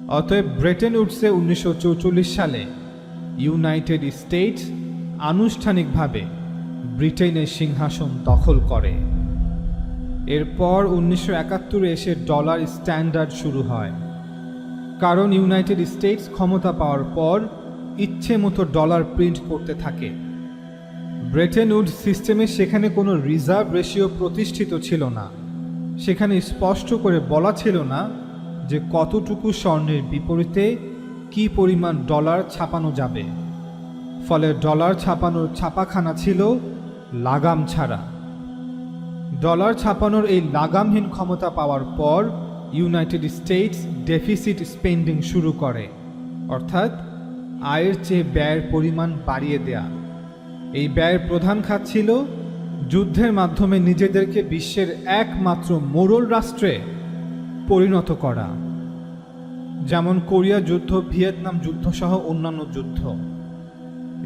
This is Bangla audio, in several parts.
অতএব ব্রেটেন উডসে 1944 সালে ইউনাইটেড স্টেটস আনুষ্ঠানিকভাবে ব্রিটেনের সিংহাসন দখল করে। এরপর 1971 এসে ডলার স্ট্যান্ডার্ড শুরু হয়, কারণ ইউনাইটেড স্টেটস ক্ষমতা পাওয়ার পর ইচ্ছে মতো ডলার প্রিন্ট করতে থাকে। ব্রেটেন উডস সিস্টেমে সেখানে কোনো রিজার্ভ রেশিও প্রতিষ্ঠিত ছিল না। সেখানে স্পষ্ট করে বলা ছিল না যে কতটুকু স্বর্ণের বিপরীতে কী পরিমাণ ডলার ছাপানো যাবে। ফলে ডলার ছাপানোর ছাপাখানা ছিল লাগাম ছাড়া। ডলার ছাপানোর এই লাগামহীন ক্ষমতা পাওয়ার পর ইউনাইটেড স্টেটস ডেফিসিট স্পেন্ডিং শুরু করে, অর্থাৎ আয়ের চেয়ে ব্যয়ের পরিমাণ বাড়িয়ে দেয়া। এই ব্যয়ের প্রধান খাত ছিল যুদ্ধের মাধ্যমে নিজেদেরকে বিশ্বের একমাত্র মোড়ল রাষ্ট্রে পরিণত করা, যেমন কোরিয়া যুদ্ধ, ভিয়েতনাম যুদ্ধ সহ অন্যান্য যুদ্ধ।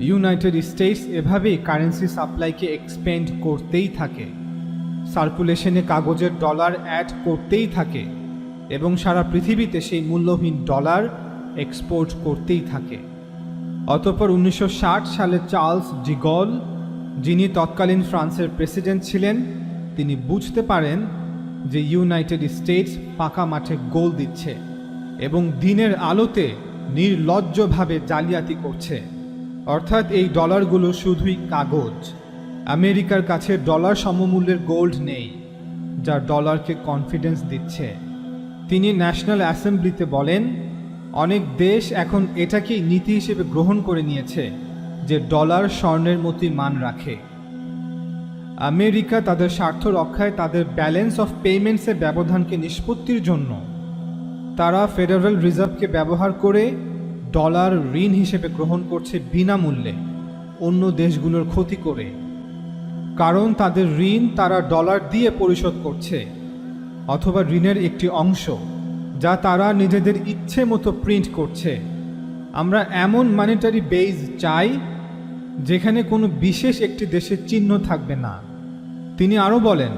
ইউনাইটেড স্টেটস এভাবেই কারেন্সি সাপ্লাইকে এক্সপেন্ড করতেই থাকে, সার্কুলেশনে কাগজের ডলার অ্যাড করতেই থাকে এবং সারা পৃথিবীতে সেই মূল্যহীন ডলার এক্সপোর্ট করতেই থাকে। অতঃপর 1960 সালে চার্লস ডি গল, যিনি তৎকালীন ফ্রান্সের প্রেসিডেন্ট ছিলেন, তিনি বুঝতে পারেন যে ইউনাইটেড স্টেটস পাকা মাঠে গোল দিচ্ছে এবং দিনের আলোতে নির্লজ্জভাবে জালিয়াতি করছে। অর্থাৎ এই ডলারগুলো শুধুই কাগজ। আমেরিকার কাছে ডলার সমমূল্যের গোল্ড নেই, যা ডলারকে কনফিডেন্স দিচ্ছে। তিনি ন্যাশনাল অ্যাসেম্বলিতে বলেন, অনেক দেশ এখন এটাকেই নীতি হিসেবে গ্রহণ করে নিয়েছে যে ডলার স্বর্ণের মতোই মান রাখে। আমেরিকা তাদের স্বার্থ রক্ষায় তাদের ব্যালেন্স অফ পেমেন্টসের ব্যবধানকে নিষ্পত্তির জন্য তারা ফেডারেল রিজার্ভকে ব্যবহার করে ডলার ঋণ হিসেবে গ্রহণ করছে বিনামূল্যে, অন্য দেশগুলোর ক্ষতি করে। কারণ তাদের ঋণ তারা ডলার দিয়ে পরিশোধ করছে, অথবা ঋণের একটি অংশ যা তারা নিজেদের ইচ্ছে মতো প্রিন্ট করছে। আমরা এমন মনিটারি বেজ চাই যেখানে কোনো বিশেষ একটি দেশের চিহ্ন থাকবে না। তিনি আরও বলেন,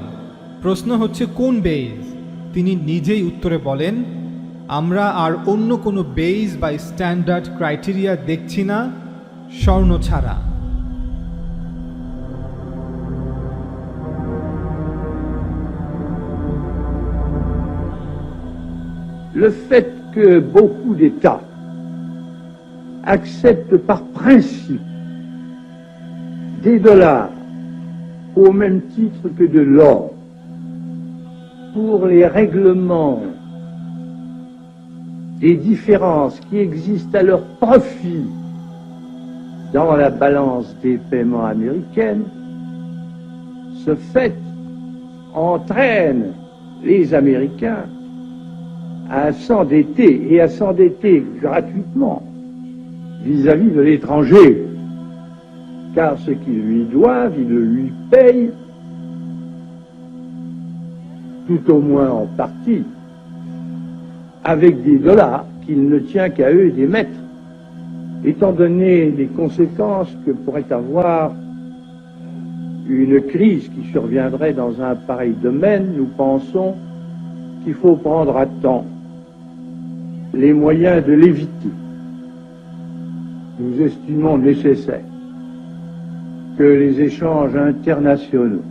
প্রশ্ন হচ্ছে কোন বেজ? তিনি নিজেই উত্তরে বলেন, আমরা আর অন্য কোনো বেজ বা স্ট্যান্ডার্ড ক্রাইটেরিয়া দেখছি না স্বর্ণ ছাড়া। Le fait que beaucoup d'États acceptent par principe des dollars au même titre que de l'or pour les règlements des différences qui existent à leur profit dans la balance des paiements américaine, ce fait entraîne les Américains à s'endetter et à s'endetter gratuitement vis-à-vis de l'étranger, car ce qu'ils lui doivent, ils le lui payent, tout au moins en partie, avec des dollars qu'il ne tient qu'à eux d'émettre. Étant donné les conséquences que pourrait avoir une crise qui surviendrait dans un pareil domaine, nous pensons qu'il faut prendre à temps les moyens de l'éviter. Nous estimons nécessaire que les échanges internationaux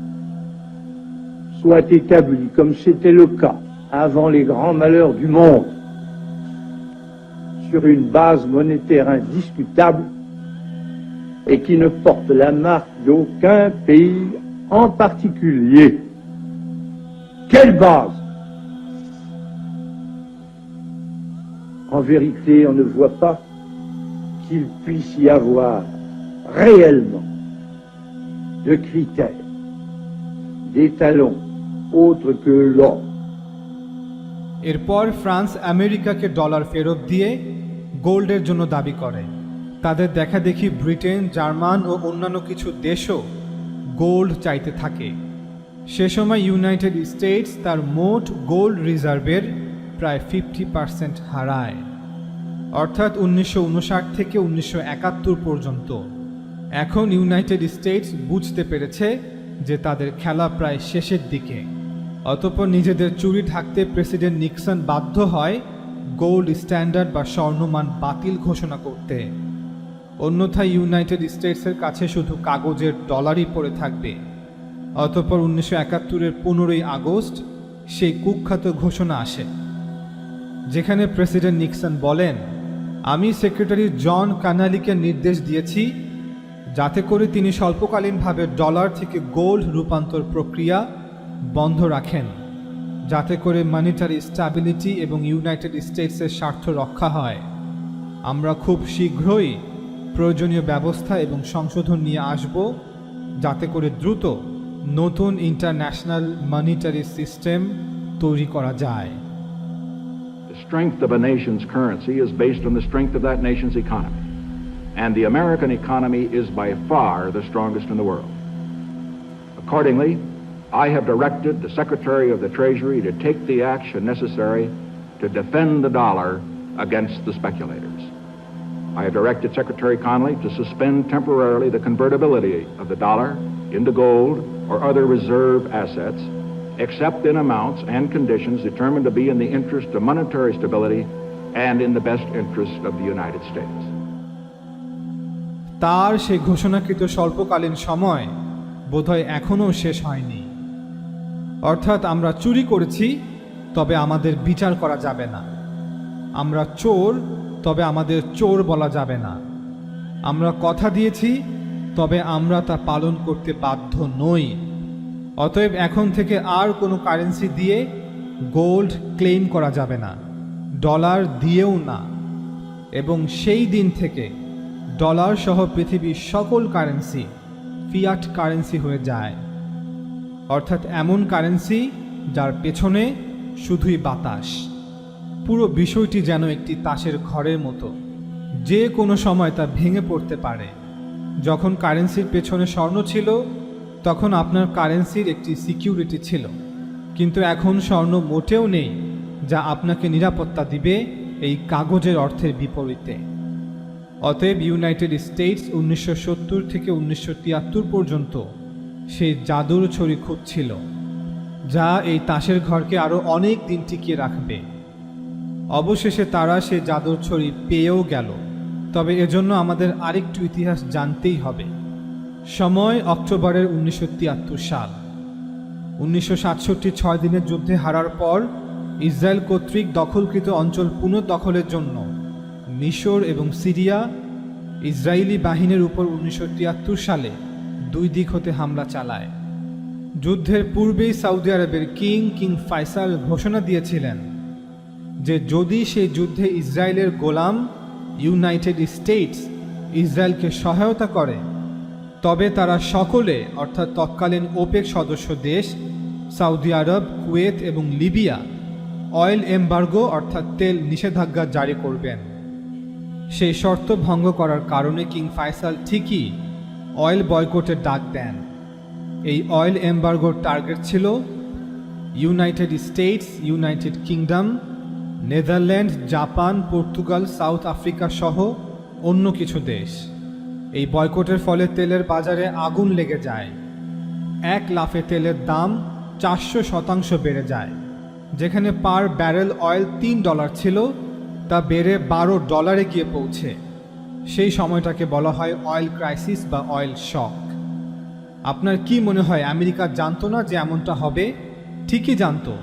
soient établis, comme c'était le cas avant les grands malheurs du monde, sur une base monétaire indiscutable et qui ne porte la marque d'aucun pays en particulier. Quelle base? En vérité, on ne voit pas qu'il puisse y avoir réellement de critères, d'étalons autres que l'or. এরপর ফ্রান্স আমেরিকাকে ডলার ফেরত দিয়ে গোল্ডের জন্য দাবি করে। তাদের দেখাদেখি ব্রিটেন, জার্মান ও অন্যান্য কিছু দেশও গোল্ড চাইতে থাকে। সে সময় ইউনাইটেড স্টেটস তার মোট গোল্ড রিজার্ভের প্রায় 50% হারায়, অর্থাৎ 1959 থেকে 1971 পর্যন্ত। এখন ইউনাইটেড স্টেটস বুঝতে পেরেছে যে তাদের খেলা প্রায় শেষের দিকে। অতঃপর নিজেদের চুরি ঢাকতে প্রেসিডেন্ট নিক্সন বাধ্য হয় গোল্ড স্ট্যান্ডার্ড বা স্বর্ণমান বাতিল ঘোষণা করতে। অন্যথায় ইউনাইটেড স্টেটসের কাছে শুধু কাগজের ডলারই পড়ে থাকবে। অতঃপর 1971-এর 15ই আগস্ট সেই কুখ্যাত ঘোষণা আসে, যেখানে প্রেসিডেন্ট নিক্সন বলেন, আমি সেক্রেটারি জন কানালিকে নির্দেশ দিয়েছি যাতে করে তিনি স্বল্পকালীনভাবে ডলার থেকে গোল্ড রূপান্তর প্রক্রিয়া বন্ধ রাখেন, যাতে করে মনিটারি স্ট্যাবিলিটি এবং ইউনাইটেড স্টেটসের স্বার্থ রক্ষা হয়। আমরা খুব শীঘ্রই প্রয়োজনীয় ব্যবস্থা এবং সংশোধন নিয়ে আসব, যাতে করে দ্রুত নতুন ইন্টারন্যাশনাল মনিটারি সিস্টেম তৈরি করা যায়। The strength of a nation's currency is based on the strength of that nation's economy. And the American economy is by far the strongest in the world. Accordingly, I have directed the Secretary of the Treasury to take the action necessary to defend the dollar against the speculators. I have directed Secretary Connally to suspend temporarily the convertibility of the dollar into gold or other reserve assets, except in amounts and conditions determined to be in the interest of monetary stability and in the best interest of the United States. তার সেই ঘোষণাকৃত স্বল্পকালীন সময় বোধহয় এখনও শেষ হয়নি। অর্থাৎ আমরা চুরি করেছি, তবে আমাদের বিচার করা যাবে না। আমরা চোর, তবে আমাদের চোর বলা যাবে না। আমরা কথা দিয়েছি, তবে আমরা তা পালন করতে বাধ্য নই। অতএব এখন থেকে আর কোনো কারেন্সি দিয়ে গোল্ড ক্লেম করা যাবে না, ডলার দিয়েও না। এবং সেই দিন থেকে ডলার সহ পৃথিবীর সকল কারেন্সি ফিয়াট কারেন্সি হয়ে যায়, অর্থাৎ এমন কারেন্সি যার পেছনে শুধুই বাতাস। পুরো বিষয়টি যেন একটি তাসের ঘরের মতো, যে কোনো সময় তা ভেঙে পড়তে পারে। যখন কারেন্সির পেছনে স্বর্ণ ছিল, তখন আপনার কারেন্সির একটি সিকিউরিটি ছিল, কিন্তু এখন স্বর্ণ মোটেও নেই যা আপনাকে নিরাপত্তা দিবে এই কাগজের অর্থের বিপরীতে। অতএব ইউনাইটেড স্টেটস 1970 থেকে 1973 পর্যন্ত সেই জাদুর ছড়ি খুঁজছিল, যা এই তাসের ঘরকে আরও অনেক দিন টিকিয়ে রাখবে। অবশেষে তারা সেই জাদুর ছড়ি পেয়েও গেল। তবে এজন্য আমাদের আরেকটু ইতিহাস জানতেই হবে। সময় অক্টোবরের 1973 সাল। 1967 6 দিনের যুদ্ধে হারার পর ইসরায়েল কর্তৃক দখলকৃত অঞ্চল পুনর্দখলের জন্য মিশর এবং সিরিয়া ইসরায়েলি বাহিনীর উপর 1973 সালে দুই দিক হতে হামলা চালায়। যুদ্ধের পূর্বেই সৌদি আরবের কিং ফাইসাল ঘোষণা দিয়েছিলেন যে যদি সেই যুদ্ধে ইসরায়েলের গোলাম ইউনাইটেড স্টেটস ইসরায়েলকে সহায়তা করে, তবে তারা সকলে, অর্থাৎ তৎকালীন ওপেক সদস্য দেশ সৌদি আরব, কুয়েত এবং লিবিয়া অয়েল এমবার্গো অর্থাৎ তেল নিষেধাজ্ঞা জারি করবেন। সেই শর্ত ভঙ্গ করার কারণে কিং ফাইসাল ঠিকই অয়েল বয়কটের ডাক দেন। এই অয়েল এমবার্গোর টার্গেট ছিল United states, United kingdom, Netherland, Japan, Portugal, south Africa সহ অন্য কিছু দেশ। এই বয়কটের ফলে তেলের বাজারে আগুন লেগে যায়। এক লাফে তেলের দাম 400% বেড়ে যায়। যেখানে পার ব্যারেল অয়েল $3 ছিল, তা বেড়ে $12 গিয়ে পৌঁছে। সেই সময়টাকে বলা হয় অয়েল ক্রাইসিস বা অয়েল শক। আপনার কি মনে হয় আমেরিকা জানতো না যে এমনটা হবে? ঠিকই জানতো।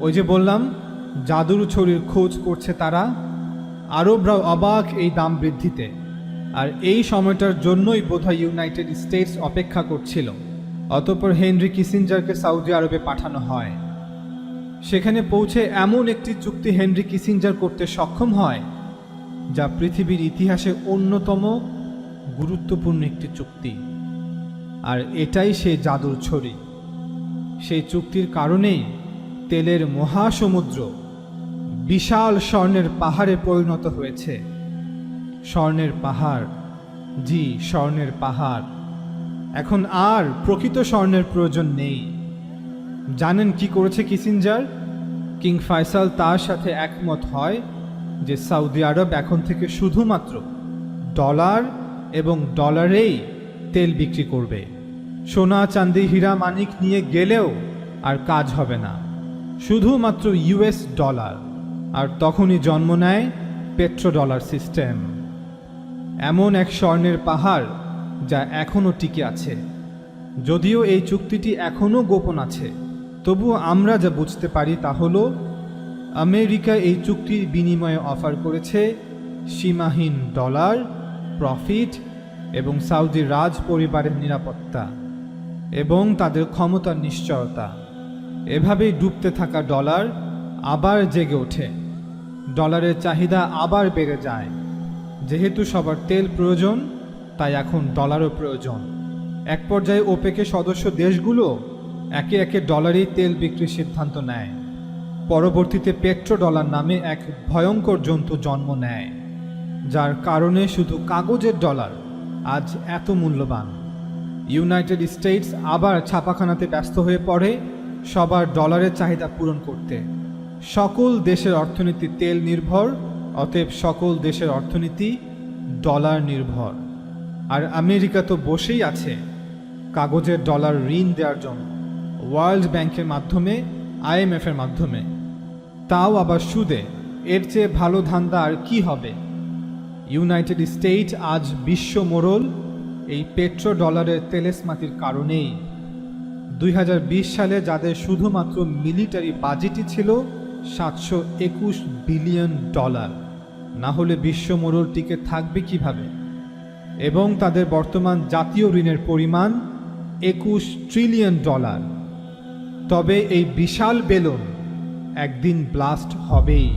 ওই যে বললাম, জাদুর ছড়ির খোঁজ করছে তারা। আরবরাও অবাক এই দাম বৃদ্ধিতে। আর এই সময়টার জন্যই বোধহয় ইউনাইটেড স্টেটস অপেক্ষা করছিল। অতঃপর হেনরি কিসিঞ্জারকে সৌদি আরবে পাঠানো হয়। সেখানে পৌঁছে এমন একটি চুক্তি হেনরি কিসিঞ্জার করতে সক্ষম হয় যা পৃথিবীর ইতিহাসে অন্যতম গুরুত্বপূর্ণ একটি চুক্তি। আর এটাই সেই জাদুর ছড়ি। সেই চুক্তির কারণেই তেলের মহাসমুদ্র বিশাল স্বর্ণের পাহাড়ে পরিণত হয়েছে। স্বর্ণের পাহাড়, জি স্বর্ণের পাহাড়। এখন আর প্রকৃত স্বর্ণের প্রয়োজন নেই। জানেন কি করেছে কিসিঞ্জার? কিং ফাইসাল তার সাথে একমত হয় যে সৌদি আরব এখন থেকে শুধুমাত্র ডলার এবং ডলারেই তেল বিক্রি করবে। সোনা, চাঁদি, হীরা, মানিক নিয়ে গেলেও আর কাজ হবে না, শুধুমাত্র US ডলার। আর তখনই জন্ম নেয় পেট্রোডলার সিস্টেম, এমন এক স্বর্ণের পাহাড় যা এখনও টিকে আছে। যদিও এই চুক্তিটি এখনও গোপন আছে, তবুও আমরা যা বুঝতে পারি তা হলো আমেরিকা এই চুক্তির বিনিময়ে অফার করেছে সীমাহীন ডলার, প্রফিট এবং সাউদি রাজ পরিবারের নিরাপত্তা এবং তাদের ক্ষমতার নিশ্চয়তা। এভাবেই ডুবতে থাকা ডলার আবার জেগে ওঠে, ডলারের চাহিদা আবার বেড়ে যায়। যেহেতু সবার তেল প্রয়োজন, তাই এখন ডলারও প্রয়োজন। এক পর্যায়ে ওপেকের সদস্য দেশগুলো একে একে ডলারেই তেল বিক্রির সিদ্ধান্ত নেয়। পরবর্তীতে পেট্রোডলার নামে এক ভয়ঙ্কর জন্তু জন্ম নেয়, যার কারণে শুধু কাগজের ডলার আজ এত মূল্যবান। ইউনাইটেড স্টেটস আবার ছাপাখানাতে ব্যস্ত হয়ে পড়ে সবার ডলারের চাহিদা পূরণ করতে। সকল দেশের অর্থনীতি তেল নির্ভর, অতএব সকল দেশের অর্থনীতি ডলার নির্ভর। আর আমেরিকা তো বসেই আছে কাগজের ডলার ঋণ দেওয়ার জন্য, ওয়ার্ল্ড ব্যাংকের মাধ্যমে, IMF এর মাধ্যমে, তাও আবার সুদে। এর চেয়ে ভালো ধান্দা আর কি হবে? ইউনাইটেড স্টেটস আজ বিশ্ব মোড়ল এই পেট্রো ডলারের তেলেসমাতির কারণেই। 2020 সালে যাদের শুধুমাত্র মিলিটারি বাজেটই ছিল $721 বিলিয়ন, না হলে বিশ্ব মোড়ল টিকে থাকবে কিভাবে? এবং তাদের বর্তমান জাতীয় ঋণের পরিমাণ $21 ট্রিলিয়ন। তবে এই বিশাল বেলুন একদিন ব্লাস্ট হবেই।